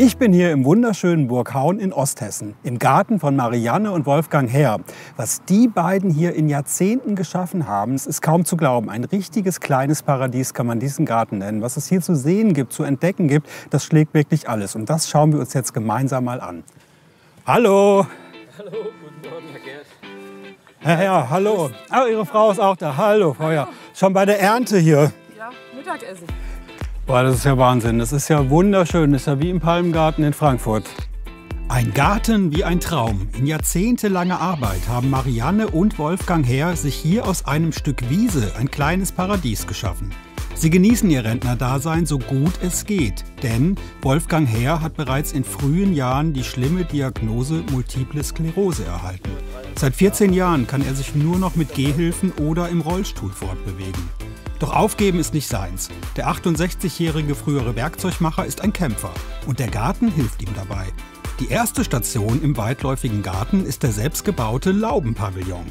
Ich bin hier im wunderschönen Burghaun in Osthessen, im Garten von Marianne und Wolfgang Herr. Was die beiden hier in Jahrzehnten geschaffen haben, es ist kaum zu glauben. Ein richtiges kleines Paradies kann man diesen Garten nennen. Was es hier zu sehen gibt, zu entdecken gibt, das schlägt wirklich alles. Und das schauen wir uns jetzt gemeinsam mal an. Hallo! Hallo, guten Morgen, Herr Gerd. Herr Herr, hallo. Ah, Ihre Frau ist auch da. Hallo, Frau Herr. Schon bei der Ernte hier. Ja, Mittagessen. Boah, das ist ja Wahnsinn. Das ist ja wunderschön. Das ist ja wie im Palmgarten in Frankfurt. Ein Garten wie ein Traum. In jahrzehntelanger Arbeit haben Marianne und Wolfgang Herr sich hier aus einem Stück Wiese ein kleines Paradies geschaffen. Sie genießen ihr Rentnerdasein so gut es geht. Denn Wolfgang Herr hat bereits in frühen Jahren die schlimme Diagnose Multiple Sklerose erhalten. Seit 14 Jahren kann er sich nur noch mit Gehhilfen oder im Rollstuhl fortbewegen. Doch aufgeben ist nicht seins. Der 68-jährige frühere Werkzeugmacher ist ein Kämpfer und der Garten hilft ihm dabei. Die erste Station im weitläufigen Garten ist der selbstgebaute Laubenpavillon.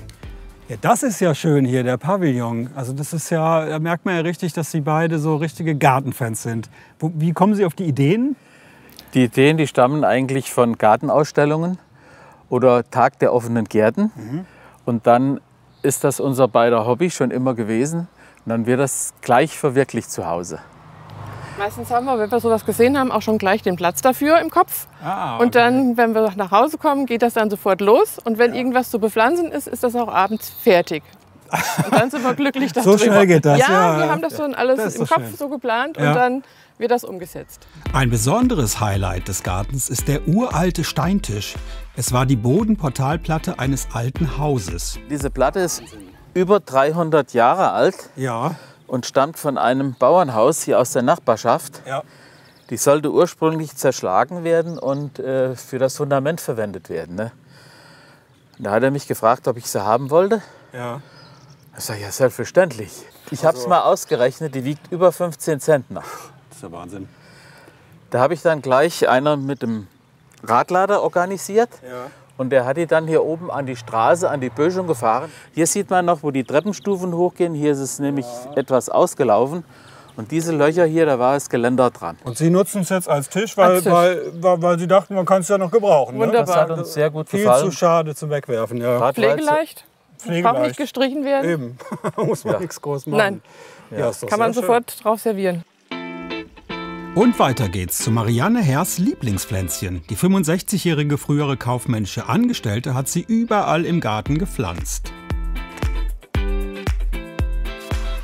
Ja, das ist ja schön hier, der Pavillon. Also das ist ja, da merkt man ja richtig, dass Sie beide so richtige Gartenfans sind. Wie kommen Sie auf die Ideen? Die Ideen, die stammen eigentlich von Gartenausstellungen oder Tag der offenen Gärten. Und dann ist das unser beider Hobby schon immer gewesen. Und dann wird das gleich verwirklicht zu Hause. Meistens haben wir, wenn wir sowas gesehen haben, auch schon gleich den Platz dafür im Kopf. Okay. Und dann, wenn wir nach Hause kommen, geht das dann sofort los. Und wenn irgendwas zu bepflanzen ist, ist das auch abends fertig. Und dann sind wir glücklich darüber. So schnell geht das, ja. Wir haben das schon alles im Kopf schön. so geplant Ja. und dann wird das umgesetzt. Ein besonderes Highlight des Gartens ist der uralte Steintisch. Es war die Bodenportalplatte eines alten Hauses. Diese Platte ist über 300 Jahre alt Ja. und stammt von einem Bauernhaus hier aus der Nachbarschaft. Ja. Die sollte ursprünglich zerschlagen werden und für das Fundament verwendet werden. Ne? Da hat er mich gefragt, ob ich sie haben wollte. Ja. Ich sage, ja, selbstverständlich. Ich habe es mal ausgerechnet, die wiegt über 15 Zentner. Das ist ja Wahnsinn. Da habe ich dann gleich einer mit dem Radlader organisiert. Ja. Und der hat die dann hier oben an die Straße, an die Böschung gefahren. Hier sieht man noch, wo die Treppenstufen hochgehen. Hier ist es nämlich etwas ausgelaufen. Und diese Löcher hier, da war das Geländer dran. Und Sie nutzen es jetzt als Tisch, weil Sie dachten, man kann es ja noch gebrauchen. Ne? Wunderbar. Das hat uns sehr gut Viel gefallen. zu schade zum Wegwerfen. Ja. Gerade weil es- Pflegeleicht, braucht nicht gestrichen werden. Eben. Muss man nichts groß machen. Nein, Ja, ist doch kann man sehr sofort drauf servieren. Und weiter geht's zu Marianne Herrs Lieblingspflänzchen. Die 65-jährige frühere kaufmännische Angestellte hat sie überall im Garten gepflanzt.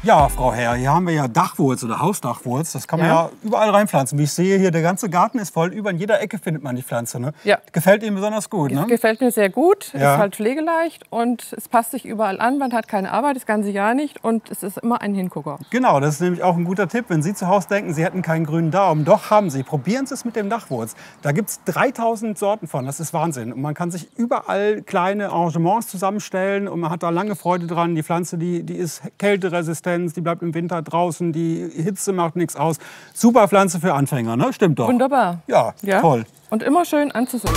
Ja, Frau Herr, hier haben wir ja Dachwurz oder Hausdachwurz. Das kann man ja überall reinpflanzen. Wie ich sehe hier, der ganze Garten ist voll. Über in jeder Ecke findet man die Pflanze. Ne? Ja. Gefällt Ihnen besonders gut, ne? Gefällt mir sehr gut. Ja. Ist halt pflegeleicht und es passt sich überall an. Man hat keine Arbeit das ganze Jahr nicht und es ist immer ein Hingucker. Genau, das ist nämlich auch ein guter Tipp. Wenn Sie zu Hause denken, Sie hätten keinen grünen Daumen, doch haben Sie. Probieren Sie es mit dem Dachwurz. Da gibt es 3000 Sorten von. Das ist Wahnsinn. Und man kann sich überall kleine Arrangements zusammenstellen und man hat da lange Freude dran. Die Pflanze, die ist kälteresistent, die bleibt im Winter draußen, die Hitze macht nichts aus. Super Pflanze für Anfänger, ne? Stimmt doch. Wunderbar. Ja, toll. Und immer schön anzusehen.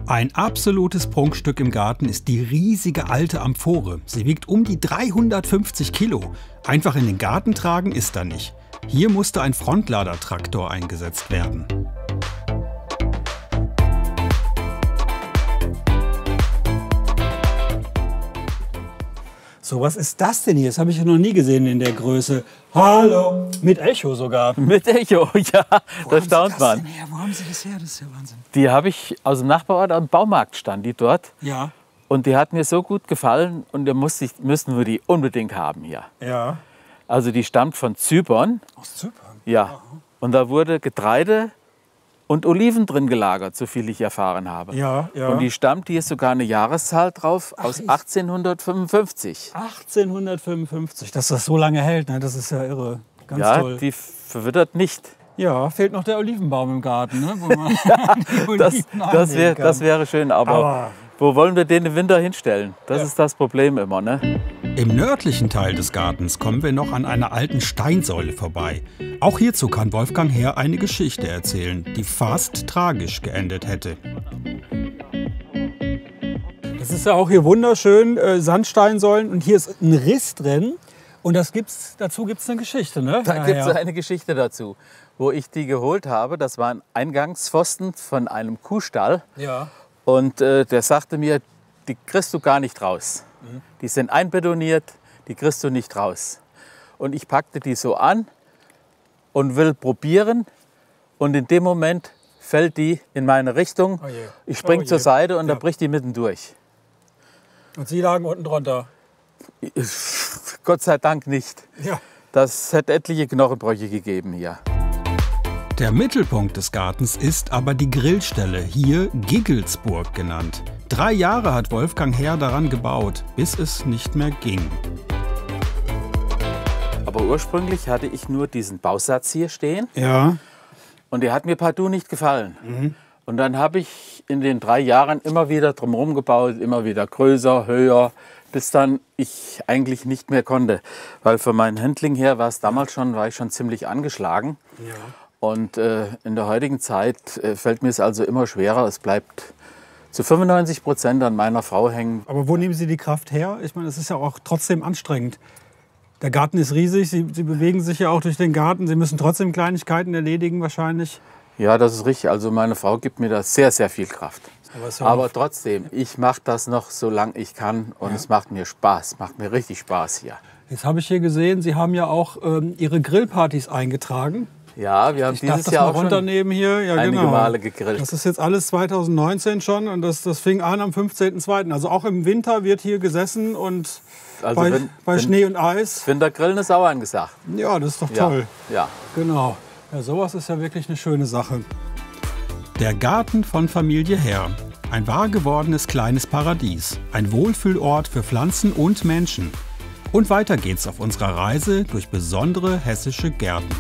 Ein absolutes Prunkstück im Garten ist die riesige alte Amphore. Sie wiegt um die 350 Kilo. Einfach in den Garten tragen ist da nicht. Hier musste ein Frontladertraktor eingesetzt werden. So, was ist das denn hier? Das habe ich noch nie gesehen in der Größe. Hallo. Mit Echo sogar. Mit Echo, ja, da staunt man. her? Wo haben Sie das her? Das ist ja Wahnsinn. Die habe ich aus dem Nachbarort am Baumarkt stand die dort. Ja, Und die hat mir so gut gefallen und da müssen wir die unbedingt haben hier. ja. Also die stammt von Zypern. Aus Zypern. Ja. Und da wurde Getreide und Oliven drin gelagert, so viel ich erfahren habe. Ja, ja. Und die stammt, hier ist sogar eine Jahreszahl drauf, aus 1855. 1855, dass das so lange hält, ne? Das ist ja irre. Ganz Ja, toll. die verwittert nicht. Ja, fehlt noch der Olivenbaum im Garten, ne? Wo man die Das, Oliven das, anlegen kann. das wäre schön, aber wo wollen wir den im Winter hinstellen? Das ist das Problem immer, ne? Im nördlichen Teil des Gartens kommen wir noch an einer alten Steinsäule vorbei. Auch hierzu kann Wolfgang Herr eine Geschichte erzählen, die fast tragisch geendet hätte. Das ist ja auch hier wunderschön, Sandsteinsäulen. Und hier ist ein Riss drin. Und dazu gibt es eine Geschichte, ne? Da gibt es eine Geschichte dazu, wo ich die geholt habe. Das war ein Eingangspfosten von einem Kuhstall. Ja. Und der sagte mir, die kriegst du gar nicht raus. Die sind einbetoniert, die kriegst du nicht raus. Und ich packte die so an und will probieren. Und in dem Moment fällt die in meine Richtung. Oh je. Ich spring zur Seite und da bricht die mitten durch. Und Sie lagen unten drunter? Gott sei Dank nicht. Ja. Das hätte etliche Knochenbrüche gegeben hier. Der Mittelpunkt des Gartens ist aber die Grillstelle, hier Giggelsburg genannt. 3 Jahre hat Wolfgang Herr daran gebaut, bis es nicht mehr ging. Aber ursprünglich hatte ich nur diesen Bausatz hier stehen. Ja. Und der hat mir partout nicht gefallen. Und dann habe ich in den 3 Jahren immer wieder drumherum gebaut, immer wieder größer, höher, bis dann ich eigentlich nicht mehr konnte. Weil für meinen Handling her war ich schon ziemlich angeschlagen. Ja. Und in der heutigen Zeit fällt mir es also immer schwerer. Es bleibt zu 95% an meiner Frau hängen. Aber wo nehmen Sie die Kraft her? Ich meine, es ist ja auch trotzdem anstrengend. Der Garten ist riesig, Sie bewegen sich ja auch durch den Garten. Sie müssen trotzdem Kleinigkeiten erledigen wahrscheinlich. Ja, das ist richtig. Also meine Frau gibt mir da sehr, sehr viel Kraft. Aber trotzdem, ich mache das noch, solange ich kann. Und es macht mir Spaß, macht mir richtig Spaß hier. Jetzt habe ich hier gesehen, Sie haben ja auch Ihre Grillpartys eingetragen. Ja, wir haben dieses Jahr auch runternehmen hier. Ja, einige genau. Male gegrillt. Das ist jetzt alles 2019 schon und das fing an am 15.02. Also auch im Winter wird hier gesessen und Also bei Schnee und Eis. Wintergrillen ist auch angesagt. Ja, das ist doch toll. Ja. Genau. Ja, sowas ist ja wirklich eine schöne Sache. Der Garten von Familie Herr. Ein wahr gewordenes kleines Paradies. Ein Wohlfühlort für Pflanzen und Menschen. Und weiter geht's auf unserer Reise durch besondere hessische Gärten.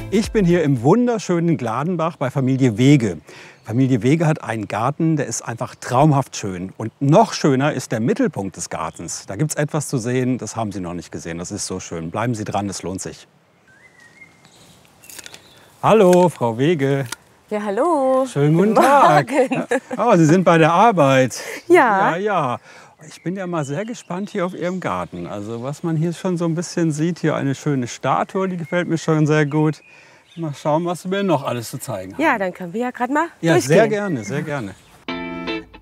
Ich bin hier im wunderschönen Gladenbach bei Familie Wege. Familie Wege hat einen Garten, der ist einfach traumhaft schön. Und noch schöner ist der Mittelpunkt des Gartens. Da gibt es etwas zu sehen, das haben Sie noch nicht gesehen. Das ist so schön. Bleiben Sie dran, das lohnt sich. Hallo, Frau Wege. Ja, hallo. Schönen guten Tag. Oh, Sie sind bei der Arbeit. Ja. Ja. Ich bin ja mal sehr gespannt hier auf Ihrem Garten. Also was man hier schon so ein bisschen sieht, hier eine schöne Statue, die gefällt mir schon sehr gut. Mal schauen, was wir noch alles zu zeigen haben. Ja, dann können wir ja gerade mal Ja, durchgehen. sehr gerne, sehr gerne.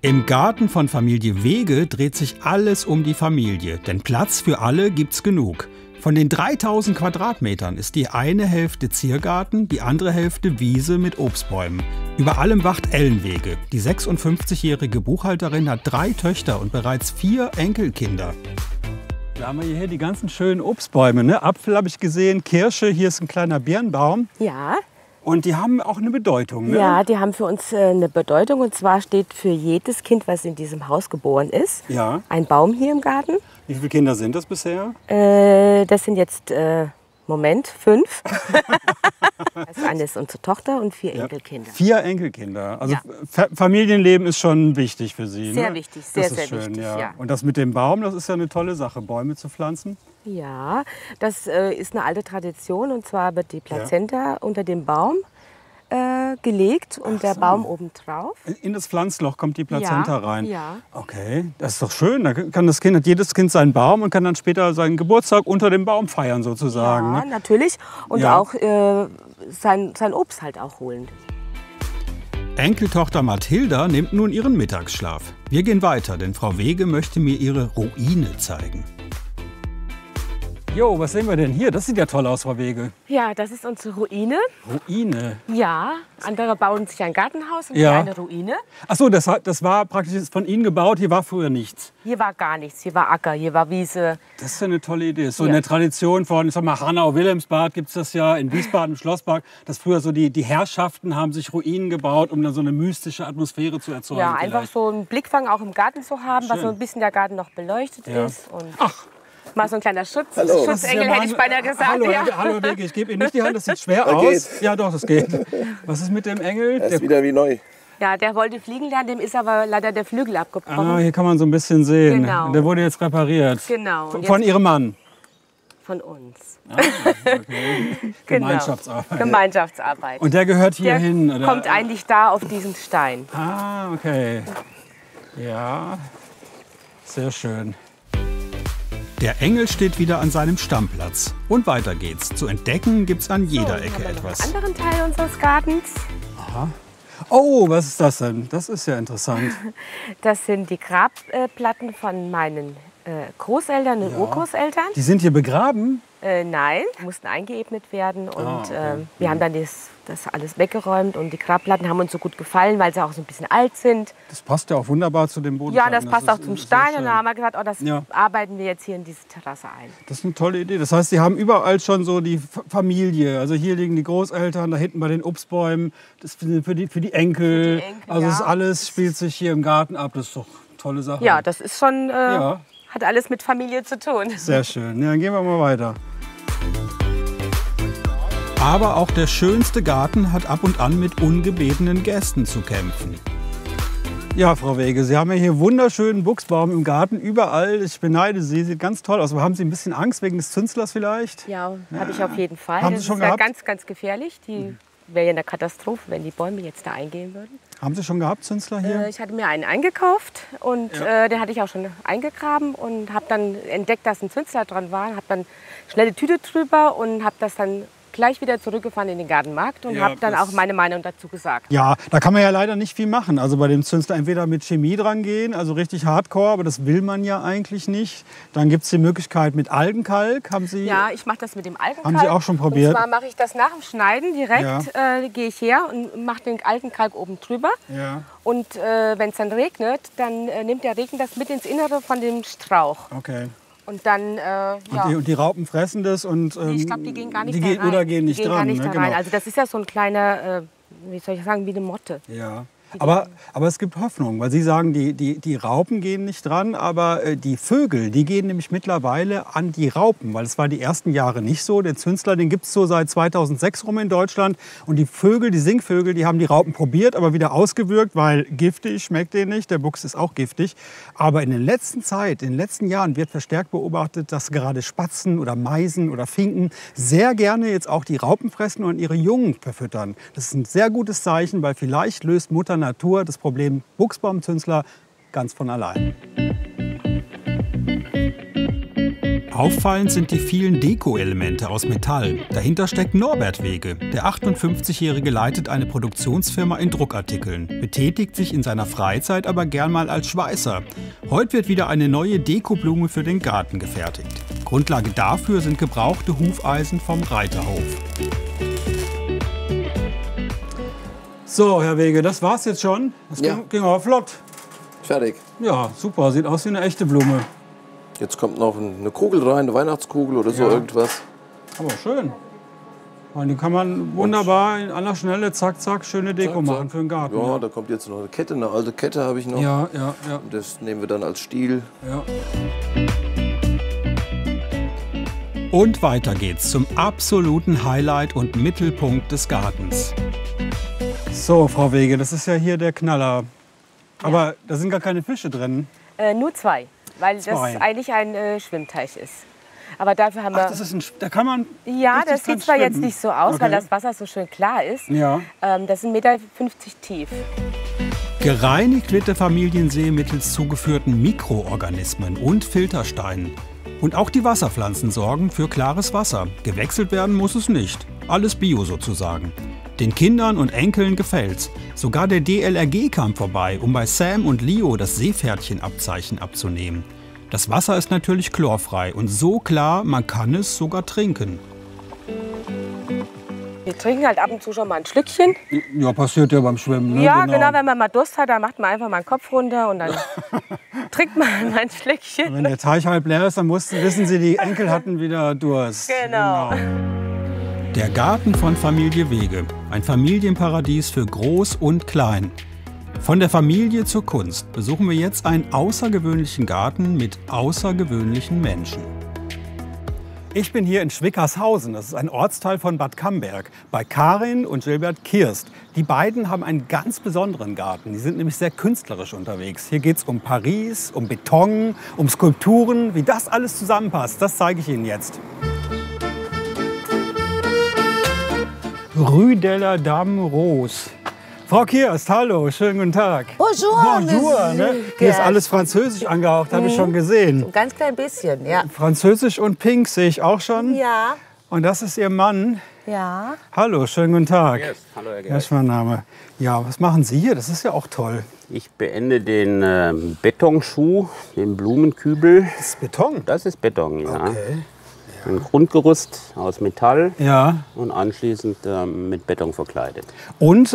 Im Garten von Familie Wege dreht sich alles um die Familie, denn Platz für alle gibt's genug. Von den 3000 Quadratmetern ist die eine Hälfte Ziergarten, die andere Hälfte Wiese mit Obstbäumen. Über allem wacht Ellenwege. Die 56-jährige Buchhalterin hat 3 Töchter und bereits 4 Enkelkinder. Da haben wir hier die ganzen schönen Obstbäume. Ne? Apfel habe ich gesehen, Kirsche, hier ist ein kleiner Birnbaum. Ja. Und die haben auch eine Bedeutung. Ne? Ja, die haben für uns eine Bedeutung. Und zwar steht für jedes Kind, was in diesem Haus geboren ist, Ja. ein Baum hier im Garten. Wie viele Kinder sind das bisher? Das sind jetzt, 5. Das eine ist unsere Tochter und 4 Enkelkinder. 4 Enkelkinder. Also Ja. Familienleben ist schon wichtig für Sie. Sehr ne? wichtig, sehr, das ist sehr schön, wichtig, ja. ja. Und das mit dem Baum, das ist ja eine tolle Sache, Bäume zu pflanzen. Ja, das ist eine alte Tradition. Und zwar wird die Plazenta unter dem Baum gelegt und der Baum obendrauf. In das Pflanzloch kommt die Plazenta rein. Ja. Okay, das ist doch schön. Da kann hat jedes Kind seinen Baum und kann dann später seinen Geburtstag unter dem Baum feiern sozusagen. Ja, Ne? natürlich. Und Ja. auch sein Obst halt auch holen. Enkeltochter Mathilda nimmt nun ihren Mittagsschlaf. Wir gehen weiter, denn Frau Wege möchte mir ihre Ruine zeigen. Jo, was sehen wir denn hier? Das sieht ja toll aus, Frau Wege. Ja, das ist unsere Ruine. Ruine. Ja, andere bauen sich ein Gartenhaus und Ja. hier eine Ruine. Ach so, das war praktisch von Ihnen gebaut. Hier war früher nichts. Hier war gar nichts. Hier war Acker, hier war Wiese. Das ist ja eine tolle Idee. So Ja. in der Tradition von, ich sag mal, Hanau-Wilhelmsbad gibt es das ja, in Wiesbaden im Schlosspark, dass früher so die Herrschaften haben sich Ruinen gebaut, um dann so eine mystische Atmosphäre zu erzeugen. Ja, einfach vielleicht. so einen Blickfang auch im Garten zu haben, was Schön. so ein bisschen der Garten noch beleuchtet Ja. ist. Und Ach, mal so ein kleiner das ist Schutzengel, ja hätte ich beinahe gesagt. Hallo, ja. hallo Wege, ich gebe Ihnen nicht die Hand, das sieht schwer Da aus. geht's. Ja doch, das geht. Was ist mit dem Engel? Er ist wieder wie neu. Ja, der wollte fliegen lernen, dem ist aber leider der Flügel abgebrochen. Hier kann man so ein bisschen sehen. Genau. Der wurde jetzt repariert. Genau. Und Von jetzt Ihrem Mann. von uns. Okay. Genau. Gemeinschaftsarbeit. Gemeinschaftsarbeit. Und der gehört hier der hin? Oder? kommt eigentlich da auf diesen Stein. Ah, okay. Ja, sehr schön. Der Engel steht wieder an seinem Stammplatz. Und weiter geht's. Zu entdecken gibt's an jeder Ecke etwas. Einen anderen Teil unseres Gartens. Aha. Oh, was ist das denn? Das ist ja interessant. Das sind die Grabplatten von meinen Großeltern und Urgroßeltern. Die sind hier begraben? Nein, mussten eingeebnet werden. Und wir haben dann das alles weggeräumt. Und die Grabplatten haben uns so gut gefallen, weil sie auch so ein bisschen alt sind. Das passt ja auch wunderbar zu dem Boden. Ja, das passt auch zum Stein. Und dann haben wir gesagt, das Ja. arbeiten wir jetzt hier in diese Terrasse ein. Das ist eine tolle Idee. Das heißt, Sie haben überall schon so die Familie. Also hier liegen die Großeltern, da hinten bei den Obstbäumen. Das für die Enkel. Also das alles spielt sich hier im Garten ab. Das ist doch eine tolle Sache. Ja, das ist schon, hat alles mit Familie zu tun. Sehr schön. Ja, dann gehen wir mal weiter. Aber auch der schönste Garten hat ab und an mit ungebetenen Gästen zu kämpfen. Ja, Frau Wege, Sie haben ja hier wunderschönen Buchsbaum im Garten, überall. Ich beneide Sie, sieht ganz toll aus. Aber haben Sie ein bisschen Angst wegen des Zünstlers vielleicht? Ja, habe ich auf jeden Fall. Haben Sie das schon ist ja gehabt? ganz, ganz gefährlich. Die wäre ja eine Katastrophe, wenn die Bäume jetzt da eingehen würden. Haben Sie schon gehabt, Zünsler hier? Ich hatte mir einen eingekauft und den hatte ich auch schon eingegraben und habe dann entdeckt, dass ein Zünsler dran war. Habe dann schnell eine Tüte drüber und habe das dann gleich wieder zurückgefahren in den Gartenmarkt und habe dann auch meine Meinung dazu gesagt. Ja, da kann man ja leider nicht viel machen. Also bei dem Zünsler entweder mit Chemie dran gehen, also richtig hardcore, aber das will man ja eigentlich nicht. Dann gibt es die Möglichkeit mit Algenkalk. Haben Sie? Ja, ich mache das mit dem Algenkalk. Haben Sie auch schon probiert? Und zwar mache ich das nach dem Schneiden direkt, gehe ich her und mache den Algenkalk oben drüber. Ja. Und wenn es dann regnet, dann nimmt der Regen das mit ins Innere von dem Strauch. Okay. Und dann, Und die Raupen fressen das und ich glaube, die gehen gar nicht da rein. Oder gehen nicht die gehen dran. Gar nicht Ne? da rein. Genau. Also das ist ja so ein kleiner, wie soll ich sagen, wie eine Motte. Ja. Aber es gibt Hoffnung, weil Sie sagen, die Raupen gehen nicht dran, aber die Vögel, die gehen nämlich mittlerweile an die Raupen, weil es war die ersten Jahre nicht so. Der Zünsler, den gibt es so seit 2006 rum in Deutschland und die Vögel, die Singvögel, die haben die Raupen probiert, aber wieder ausgewürgt, weil giftig, schmeckt denen nicht, der Buchs ist auch giftig. Aber in der letzten Zeit, in den letzten Jahren wird verstärkt beobachtet, dass gerade Spatzen oder Meisen oder Finken sehr gerne jetzt auch die Raupen fressen und ihre Jungen verfüttern. Das ist ein sehr gutes Zeichen, weil vielleicht löst Mutter Natur das Problem Buchsbaumzünsler ganz von allein. Auffallend sind die vielen Deko-Elemente aus Metall. Dahinter steckt Norbert Wege. Der 58-Jährige leitet eine Produktionsfirma in Druckartikeln, betätigt sich in seiner Freizeit aber gern mal als Schweißer. Heute wird wieder eine neue Dekoblume für den Garten gefertigt. Grundlage dafür sind gebrauchte Hufeisen vom Reiterhof. So, Herr Wege, das war's jetzt schon. Das ging aber flott. Fertig. Ja, super. Sieht aus wie eine echte Blume. Jetzt kommt noch eine Kugel rein, eine Weihnachtskugel oder so irgendwas. Aber schön. Und die kann man wunderbar in aller Schnelle, zack, zack, schöne Deko machen für den Garten. Ja, da kommt jetzt noch eine Kette, eine alte Kette habe ich noch. Ja. Und das nehmen wir dann als Stiel. Ja. Und weiter geht's zum absoluten Highlight und Mittelpunkt des Gartens. So, Frau Wege, das ist ja hier der Knaller. Aber da sind gar keine Fische drin. Nur zwei, weil das eigentlich ein Schwimmteich ist. Aber dafür haben wir... Da kann man... Ja, das sieht zwar jetzt schwimmen. nicht so aus, Okay. weil das Wasser so schön klar ist. Ja. Das ist 1,50 Meter tief. Gereinigt wird der Familiensee mittels zugeführten Mikroorganismen und Filtersteinen. Und auch die Wasserpflanzen sorgen für klares Wasser. Gewechselt werden muss es nicht. Alles Bio sozusagen. Den Kindern und Enkeln gefällt's. Sogar der DLRG kam vorbei, um bei Sam und Leo das Seepferdchenabzeichen abzunehmen. Das Wasser ist natürlich chlorfrei und so klar, man kann es sogar trinken. Wir trinken halt ab und zu schon mal ein Schlückchen. Ja, passiert ja beim Schwimmen. Ne? Ja, genau, wenn man mal Durst hat, dann macht man einfach mal den Kopf runter und dann trinkt man mal ein Schlückchen. Wenn der Teich halb leer ist, dann wissen Sie, die Enkel hatten wieder Durst. Genau. Der Garten von Familie Wege. Ein Familienparadies für Groß und Klein. Von der Familie zur Kunst besuchen wir jetzt einen außergewöhnlichen Garten mit außergewöhnlichen Menschen. Ich bin hier in Schwickershausen, das ist ein Ortsteil von Bad Camberg, bei Karin und Gilbert Kirst. Die beiden haben einen ganz besonderen Garten, die sind nämlich sehr künstlerisch unterwegs. Hier geht es um Paris, um Beton, um Skulpturen. Wie das alles zusammenpasst, das zeige ich Ihnen jetzt. Rue de la Dame Rose. Frau Kirst, hallo, schönen guten Tag. Bonjour, Bonjour, ne? Hier ist alles französisch angehaucht, habe ich schon gesehen. Ein ganz klein bisschen, ja. Französisch und pink sehe ich auch schon. Ja. Und das ist Ihr Mann. Ja. Hallo, schönen guten Tag. Yes. Hallo, Herr Das Gerst. ist mein Name. Ja, was machen Sie hier? Das ist ja auch toll. Ich beende den Betonschuh, den Blumenkübel. Das ist Beton. Das ist Beton, ja. Okay. Ein Grundgerüst aus Metall Ja. und anschließend mit Beton verkleidet. Und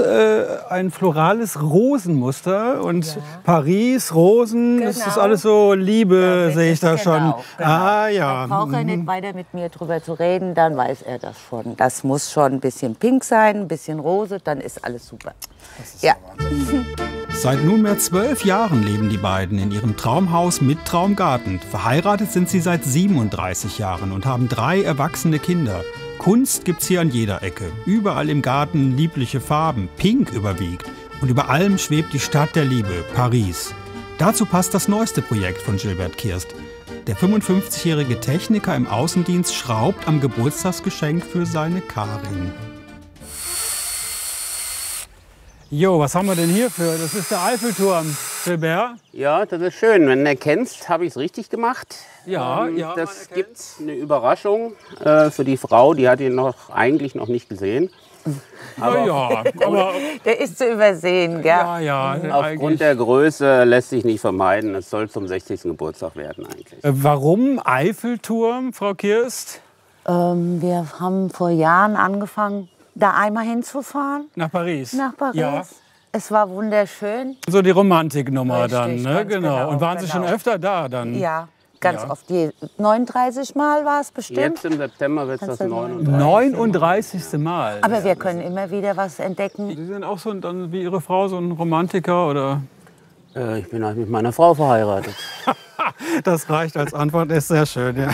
ein florales Rosenmuster und Paris, Rosen, das ist Genau. alles so Liebe, Ja, sehe ich da schon. genau. Ah ja. Da braucht er nicht weiter mit mir drüber zu reden, dann weiß er das schon. Das muss schon ein bisschen pink sein, ein bisschen rose, dann ist alles super. Ja. Seit nunmehr 12 Jahren leben die beiden in ihrem Traumhaus mit Traumgarten. Verheiratet sind sie seit 37 Jahren und haben 3 erwachsene Kinder. Kunst gibt's hier an jeder Ecke. Überall im Garten liebliche Farben, pink überwiegt. Und über allem schwebt die Stadt der Liebe, Paris. Dazu passt das neueste Projekt von Gilbert Kirst. Der 55-jährige Techniker im Außendienst schraubt am Geburtstagsgeschenk für seine Karin. Jo, was haben wir denn hier für? Das ist der Eiffelturm, Gilbert. Ja, das ist schön. Wenn du erkennst, habe ich es richtig gemacht. Ja, ja. Das gibt eine Überraschung für die Frau. Die hat ihn eigentlich noch nicht gesehen. Ja, aber Der ist zu übersehen, gell? ja. Aufgrund der Größe lässt sich nicht vermeiden. Es soll zum 60. Geburtstag werden eigentlich. Warum Eiffelturm, Frau Kirst? Wir haben vor Jahren angefangen, da einmal hinzufahren, Nach Paris. nach Paris. Ja. Es war wunderschön. So die Romantiknummer Richtig, dann, ne? ganz genau, Und waren Sie schon genau. öfter da dann? Ja, ganz Ja. oft. 39 Mal war es bestimmt. Jetzt im September wird es das Kannst du 39. 39. Mal. Aber wir können immer wieder was entdecken. Sie sind auch so dann wie Ihre Frau so ein Romantiker oder? Ich bin halt mit meiner Frau verheiratet. Das reicht als Antwort, ist sehr schön, ja.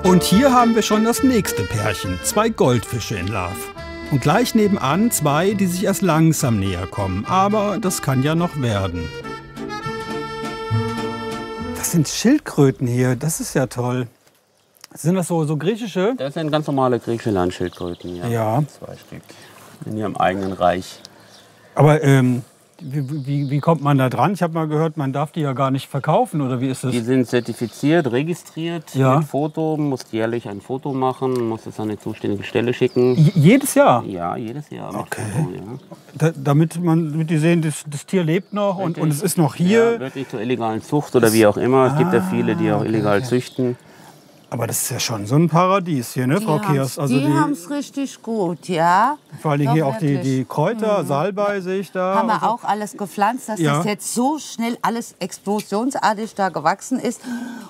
Und hier haben wir schon das nächste Pärchen, 2 Goldfische in Love. Und gleich nebenan 2, die sich erst langsam näher kommen. Aber das kann ja noch werden. Das sind Schildkröten hier, das ist ja toll. Sind das so griechische? Das sind ganz normale griechische Landschildkröten. Ja. Ja. 2 Stück. In ihrem eigenen Reich. Aber wie kommt man da dran? Ich habe mal gehört, man darf die ja gar nicht verkaufen, oder wie ist das? Die sind zertifiziert, registriert Ja. mit Foto, muss jährlich ein Foto machen, muss es an die zuständige Stelle schicken. Jedes Jahr? Ja, jedes Jahr mit Okay. Foto, ja. Damit die sehen, das Tier lebt noch und es ist noch hier. Ja, wirklich zur illegalen Zucht oder wie auch immer. Es gibt ja viele, die auch illegal züchten. Aber das ist ja schon so ein Paradies hier, ne, Frau Kirst? Also die haben es richtig gut, ja. vor allen Dingen Doch, hier auch wirklich. die Kräuter, Salbei sehe ich da. Haben wir Also- auch alles gepflanzt, dass Ja. das jetzt so schnell alles explosionsartig da gewachsen ist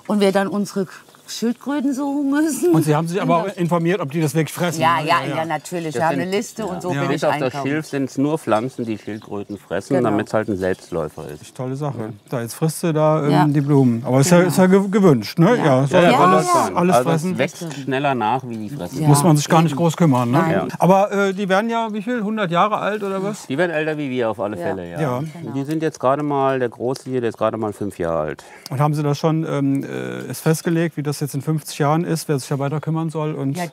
und wir dann unsere Schildkröten suchen müssen. Und Sie haben sich aber auch informiert, ob die das wirklich fressen. ja, ne? ja, natürlich. Wir haben eine Liste und so bin Bis ich auf das einkaufen. Schilf sind es nur Pflanzen, die Schildkröten fressen, Genau. damit es halt ein Selbstläufer ist. Tolle Sache. Da, jetzt frisst sie da Ja. die Blumen. Aber ist ja gewünscht, ne? Ja, soll Ja, alles, ja. alles also fressen. es wächst schneller nach, wie die fressen. Ja. Muss man sich gar nicht groß kümmern, ne? Nein. Aber die werden ja, wie viel? 100 Jahre alt oder was? Die werden älter wie wir auf alle Fälle, ja. Ja. Die sind jetzt gerade mal, der Große hier, der ist gerade mal 5 Jahre alt. Und haben Sie das schon ist festgelegt, wie das jetzt in 50 Jahren ist, wer sich da weiter kümmern soll? Und Ja,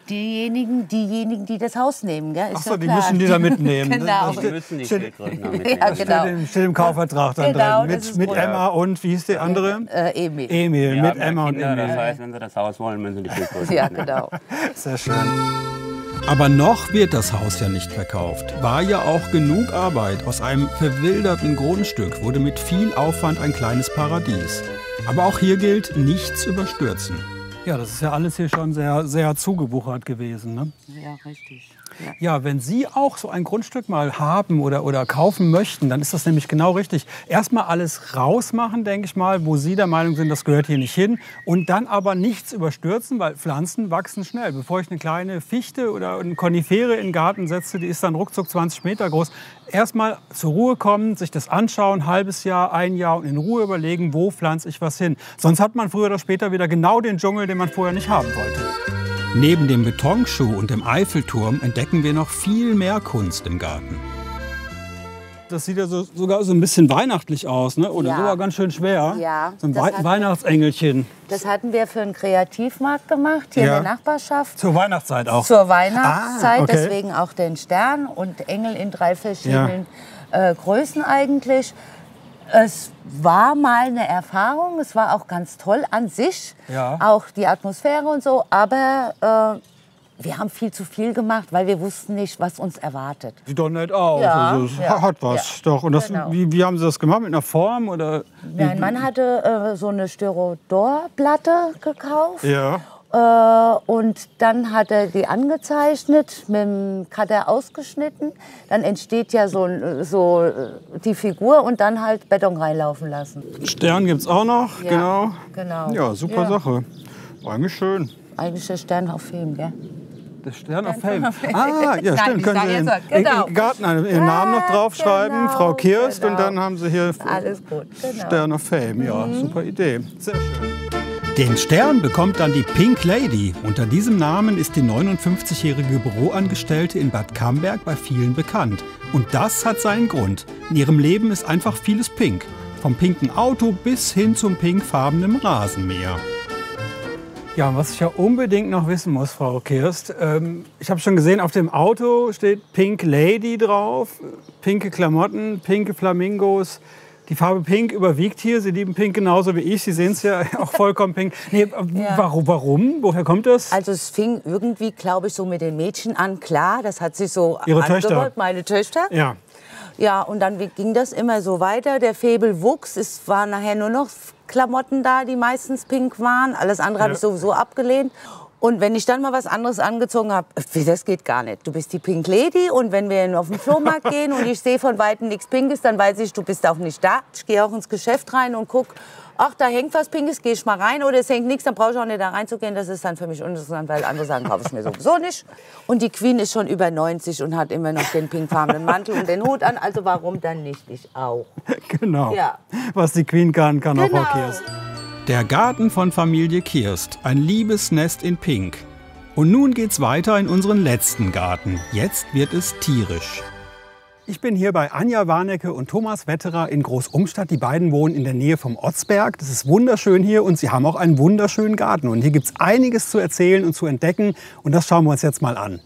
diejenigen, die das Haus nehmen, gell? Ist Ach so, ja die klar. müssen die da mitnehmen. Genau. Das Die müssen die Schildkröten damit Ja, nehmen. genau. steht im Kaufvertrag dann Genau, drin. das Mit, ist mit wohl- Emma und, wie hieß die andere? Emil. Emil, Wir mit haben ja Emma und Kinder, Emil. Das heißt, wenn sie das Haus wollen, müssen sie die Schildkröten Ja, mitnehmen. genau. Sehr schön. Aber noch wird das Haus ja nicht verkauft. War ja auch genug Arbeit. Aus einem verwilderten Grundstück wurde mit viel Aufwand ein kleines Paradies. Aber auch hier gilt, nichts überstürzen. Ja, das ist ja alles hier schon sehr, sehr zugewuchert gewesen. Ne? Ja, richtig. Ja. Ja, wenn Sie auch so ein Grundstück mal haben oder kaufen möchten, dann ist das nämlich genau richtig. Erstmal alles rausmachen, denke ich mal, wo Sie der Meinung sind, das gehört hier nicht hin. Und dann aber nichts überstürzen, weil Pflanzen wachsen schnell. Bevor ich eine kleine Fichte oder eine Konifere in den Garten setze, die ist dann ruckzuck 20 Meter groß. Erstmal zur Ruhe kommen, sich das anschauen, ein halbes Jahr, ein Jahr und in Ruhe überlegen, wo pflanze ich was hin. Sonst hat man früher oder später wieder genau den Dschungel, den man vorher nicht haben wollte. Neben dem Betonschuh und dem Eiffelturm entdecken wir noch viel mehr Kunst im Garten. das sieht ja sogar so ein bisschen weihnachtlich aus, ne? Oder sogar ganz schön schwer. Ja, so ein Weihnachtsengelchen. Das hatten wir für einen Kreativmarkt gemacht, hier in der Nachbarschaft. Zur Weihnachtszeit auch? Zur Weihnachtszeit, okay. Deswegen auch den Stern und Engel in 3 verschiedenen Größen eigentlich. Es war mal eine Erfahrung, es war auch ganz toll an sich, auch die Atmosphäre und so, aber wir haben viel zu viel gemacht, weil wir wussten nicht, was uns erwartet. Sieht doch nett aus, also es hat was. Doch. Und das, wie haben Sie das gemacht, mit einer Form? Oder? Mein Mann hatte so eine Styrodorplatte gekauft. Ja. Und dann hat er die angezeichnet, mit dem Cutter ausgeschnitten. Dann entsteht ja so die Figur und dann halt Beton reinlaufen lassen. Stern gibt es auch noch, genau. Ja, super Sache. Eigentlich schön. Eigentlich der Stern auf Film, gell? Der Stern auf Fame. Ah, ja, stimmt. Können Sie im Garten Ihren Namen noch draufschreiben, Frau Kirst, und dann haben Sie hier alles gut. Stern of Fame. Ja, super Idee. Sehr schön. Den Stern bekommt dann die Pink Lady. Unter diesem Namen ist die 59-jährige Büroangestellte in Bad Camberg bei vielen bekannt. Und das hat seinen Grund. In ihrem Leben ist einfach vieles pink. Vom pinken Auto bis hin zum pinkfarbenen Rasenmäher. Ja, was ich ja unbedingt noch wissen muss, Frau Kirst, ich habe schon gesehen, auf dem Auto steht Pink Lady drauf, pinke Klamotten, pinke Flamingos. Die Farbe Pink überwiegt hier. Sie lieben Pink genauso wie ich. Sie sehen es ja auch vollkommen pink. Nee, warum? Woher kommt das? Also es fing irgendwie, glaube ich, so mit den Mädchen an. Klar, das hat sich so Ihre Töchter? Meine Töchter. Ja. Ja, und dann ging das immer so weiter. Der Faible wuchs. Es waren nachher nur noch Klamotten da, die meistens pink waren. Alles andere habe ich sowieso abgelehnt. Und wenn ich dann mal was anderes angezogen habe, das geht gar nicht. Du bist die Pink Lady, und wenn wir auf den Flohmarkt gehen und ich sehe von Weitem nichts Pinkes, dann weiß ich, du bist auch nicht da. Ich gehe auch ins Geschäft rein und gucke, ach, da hängt was Pinkes, gehe ich mal rein, oder es hängt nichts, dann brauche ich auch nicht da reinzugehen. Das ist dann für mich uninteressant, weil andere sagen, kaufe ich mir sowieso nicht. Und die Queen ist schon über 90 und hat immer noch den pinkfarbenen Mantel und den Hut an, also warum dann nicht ich auch? Genau. Ja. Was die Queen kann auch Frau Kirst. Der Garten von Familie Kirst, ein Liebesnest in Pink. Und nun geht's weiter in unseren letzten Garten. Jetzt wird es tierisch. Ich bin hier bei Anja Warnecke und Thomas Wetterer in Großumstadt. Die beiden wohnen in der Nähe vom Otzberg. Das ist wunderschön hier, und sie haben auch einen wunderschönen Garten. Und hier gibt's einiges zu erzählen und zu entdecken, und das schauen wir uns jetzt mal an.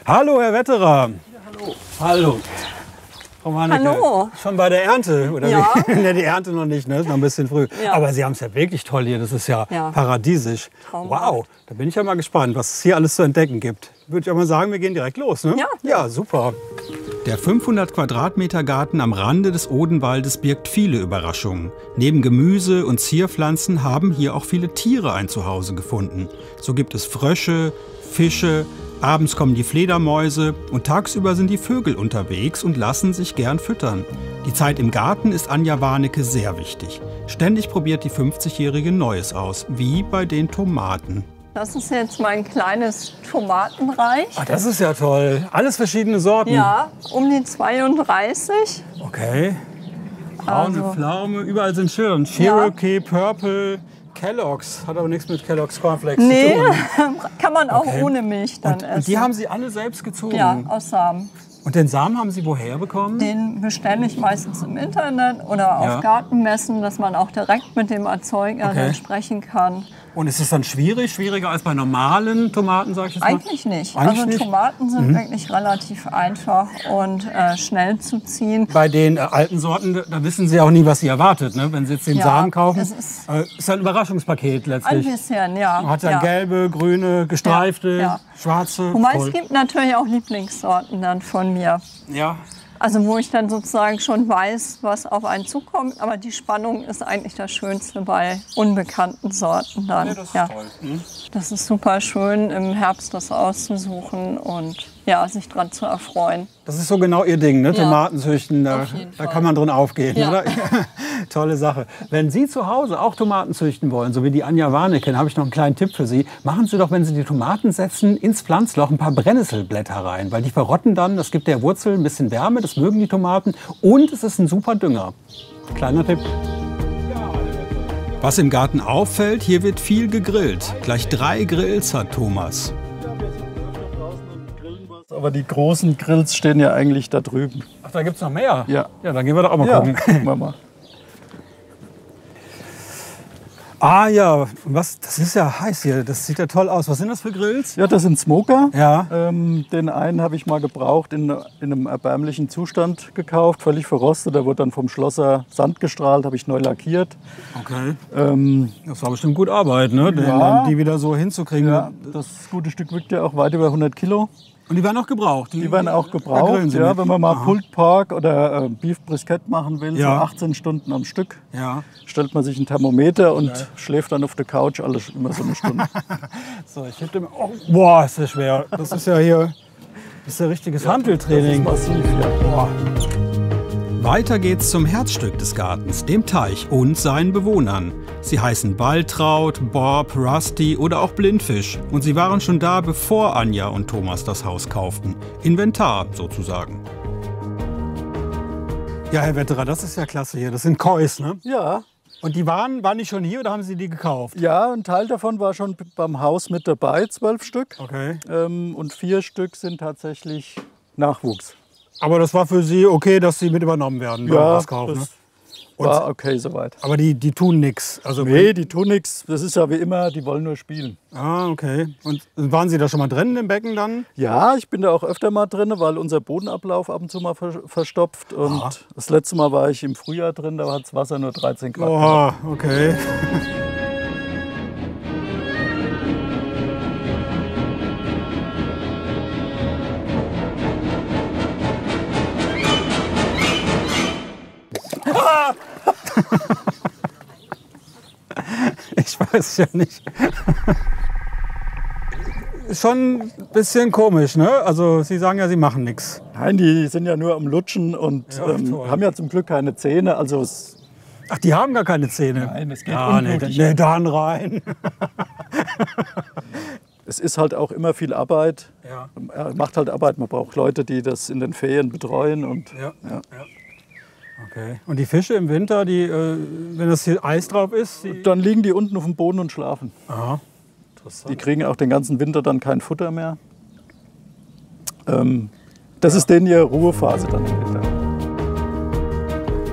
Hallo, Herr Wetterer. Ja, hallo. Hallo. Frau Warnecke, hallo. Schon bei der Ernte? Oder ja. Nee, die Ernte noch nicht, ne? Ist noch ein bisschen früh. Ja. Aber Sie haben es ja wirklich toll hier. Das ist ja paradiesisch. Wow, da bin ich ja mal gespannt, was es hier alles zu entdecken gibt. Würde ich auch mal sagen, wir gehen direkt los, ne? Ja, super. Der 500 Quadratmeter Garten am Rande des Odenwaldes birgt viele Überraschungen. Neben Gemüse und Zierpflanzen haben hier auch viele Tiere ein Zuhause gefunden. So gibt es Frösche, Fische, abends kommen die Fledermäuse und tagsüber sind die Vögel unterwegs und lassen sich gern füttern. Die Zeit im Garten ist Anja Warnecke sehr wichtig. Ständig probiert die 50-Jährige Neues aus, wie bei den Tomaten. Das ist jetzt mein kleines Tomatenreich. Ach, das ist ja toll. Alles verschiedene Sorten. Ja, um die 32. Okay. Braune Pflaume, überall sind Schirren. Cherokee, Purple, Kellogg's. Hat aber nichts mit Kellogg's Cornflakes zu tun. Kann man auch ohne Milch dann essen. Und die haben Sie alle selbst gezogen? Ja, aus Samen. Und den Samen haben Sie woher bekommen? Den bestelle ich meistens im Internet oder auf Gartenmessen, dass man auch direkt mit dem Erzeuger dann sprechen kann. Und ist es dann schwieriger als bei normalen Tomaten, sag ich jetzt mal? Eigentlich nicht. Also Tomaten sind wirklich relativ einfach und schnell zu ziehen. Bei den alten Sorten, da wissen Sie auch nie, was Sie erwartet, ne? Wenn Sie jetzt den Samen kaufen. Ist ein Überraschungspaket letztlich. Ein bisschen, ja. Man hat dann gelbe, grüne, gestreifte, schwarze. Wobei es gibt natürlich auch Lieblingssorten dann von mir. Ja. Also wo ich dann sozusagen schon weiß, was auf einen zukommt. Aber die Spannung ist eigentlich das Schönste bei unbekannten Sorten dann. Ja, das ist toll. Das ist super schön, im Herbst das auszusuchen und sich dran zu erfreuen. Das ist so genau Ihr Ding, ne? Tomaten züchten, da kann man drin aufgehen, oder? Tolle Sache. Wenn Sie zu Hause auch Tomaten züchten wollen, so wie die Anja Warnecke, dann habe ich noch einen kleinen Tipp für Sie. Machen Sie doch, wenn Sie die Tomaten setzen, ins Pflanzloch ein paar Brennnesselblätter rein, weil die verrotten dann, das gibt der Wurzel ein bisschen Wärme, das mögen die Tomaten, und es ist ein super Dünger. Kleiner Tipp. Was im Garten auffällt, hier wird viel gegrillt. Gleich 3 Grills hat Thomas. Aber die großen Grills stehen ja eigentlich da drüben. Ach, da gibt es noch mehr? Ja. Ja, dann gehen wir doch auch mal Ja, gucken. gucken wir mal. Ah ja, was? Das ist ja heiß hier. Das sieht ja toll aus. Was sind das für Grills? Ja, das sind Smoker. Ja. Den einen habe ich mal gebraucht, in einem erbärmlichen Zustand gekauft, völlig verrostet. Der wurde dann vom Schlosser Sand gestrahlt, habe ich neu lackiert. Okay. Das war bestimmt gut Arbeit, ne? Ja. Die wieder so hinzukriegen. Ja, das gute Stück wiegt ja auch weit über 100 Kilo. Und die werden auch gebraucht? Die werden auch gebraucht, ja, wenn man mal Pulled Pork oder Beef Brisket machen will, Ja. so 18 Stunden am Stück. Ja. Stellt man sich ein Thermometer und schläft dann auf der Couch alles immer so eine Stunde. So, ich hätte mir. Oh, boah, ist das schwer. Das ist ja hier. Das ist ja richtiges Hanteltraining. Das ist massiv, ja. Boah. Weiter geht's zum Herzstück des Gartens, dem Teich und seinen Bewohnern. Sie heißen Waltraud, Bob, Rusty oder auch Blindfisch. Und sie waren schon da, bevor Anja und Thomas das Haus kauften. Inventar sozusagen. Ja, Herr Wetterer, das ist ja klasse hier. Das sind Kois, ne? Ja. Und die waren die schon hier oder haben Sie die gekauft? Ja, ein Teil davon war schon beim Haus mit dabei, 12 Stück. Okay. Und 4 Stück sind tatsächlich Nachwuchs. Aber das war für Sie okay, dass sie mit übernommen werden beim Hauskauf, ne? War okay soweit. Aber die tun nichts. Also Nee, die tun nichts. Das ist ja wie immer, die wollen nur spielen. Ah, okay. Und waren Sie da schon mal drin im Becken dann? Ja, ich bin da auch öfter mal drin, weil unser Bodenablauf ab und zu mal verstopft. Und das letzte Mal war ich im Frühjahr drin, da hat das Wasser nur 13 Grad. Oh, okay. Ich weiß ja nicht. Ist schon ein bisschen komisch, ne? Also Sie sagen ja, Sie machen nichts. Nein, die sind ja nur am Lutschen und haben ja zum Glück keine Zähne. Also Ach, die haben gar keine Zähne? Nein, es geht unblutig. Nee, dann rein. Es ist halt auch immer viel Arbeit. Ja. Macht halt Arbeit. Man braucht Leute, die das in den Ferien betreuen. Und, Ja. Okay. Und die Fische im Winter, wenn das hier Eis drauf ist? Dann liegen die unten auf dem Boden und schlafen. Aha. Interessant. Die kriegen auch den ganzen Winter dann kein Futter mehr. Das ist denen ihre Ruhephase dann im Winter.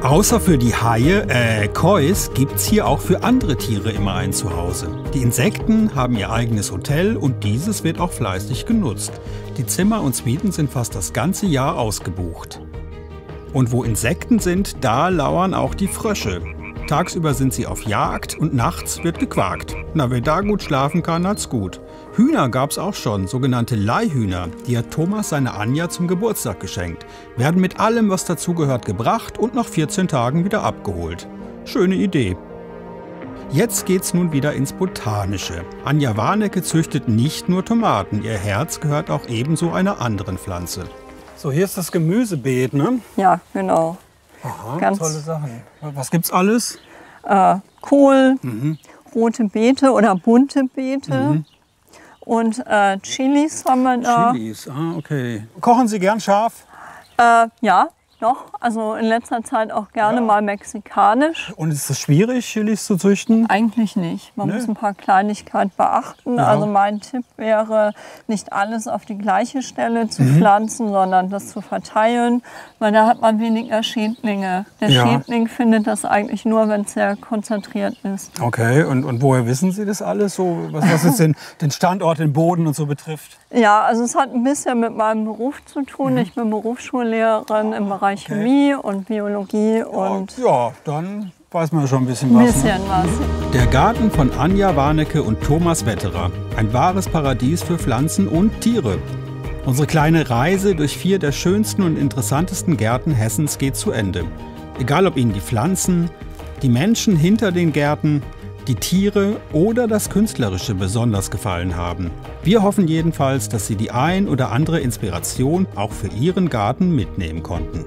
Außer für die Haie, Kois, gibt's hier auch für andere Tiere immer ein Zuhause. Die Insekten haben ihr eigenes Hotel und dieses wird auch fleißig genutzt. Die Zimmer und Suiten sind fast das ganze Jahr ausgebucht. Und wo Insekten sind, da lauern auch die Frösche. Tagsüber sind sie auf Jagd und nachts wird gequakt. Na, wer da gut schlafen kann, hat's gut. Hühner gab's auch schon, sogenannte Leihhühner. Die hat Thomas seine Anja zum Geburtstag geschenkt. Werden mit allem, was dazugehört, gebracht und nach 14 Tagen wieder abgeholt. Schöne Idee. Jetzt geht's nun wieder ins Botanische. Anja Warnecke züchtet nicht nur Tomaten, ihr Herz gehört auch ebenso einer anderen Pflanze. So, hier ist das Gemüsebeet, ne? Ja, genau. Aha, Ganz tolle Sachen. Was gibt's alles? Kohl, rote Beete oder bunte Beete. Und Chilis haben wir da. Chilis, okay. Kochen Sie gern scharf? Ja, doch. Also in letzter Zeit auch gerne mal mexikanisch. Und ist es schwierig, Chilis zu züchten? Eigentlich nicht. Man muss ein paar Kleinigkeiten beachten. Ja. Also mein Tipp wäre, nicht alles auf die gleiche Stelle zu pflanzen, sondern das zu verteilen, weil da hat man weniger Schädlinge. Der Schädling findet das eigentlich nur, wenn es sehr konzentriert ist. Okay, und woher wissen Sie das alles, so, was jetzt den Standort, den Boden und so betrifft? Ja, also es hat ein bisschen mit meinem Beruf zu tun. Ich bin Berufsschullehrerin im Bereich Chemie und Biologie und Ja, dann weiß man schon ein bisschen was. Der Garten von Anja Warnecke und Thomas Wetterer. Ein wahres Paradies für Pflanzen und Tiere. Unsere kleine Reise durch 4 der schönsten und interessantesten Gärten Hessens geht zu Ende. Egal ob Ihnen die Pflanzen, die Menschen hinter den Gärten, die Tiere oder das Künstlerische besonders gefallen haben. Wir hoffen jedenfalls, dass Sie die ein oder andere Inspiration auch für Ihren Garten mitnehmen konnten.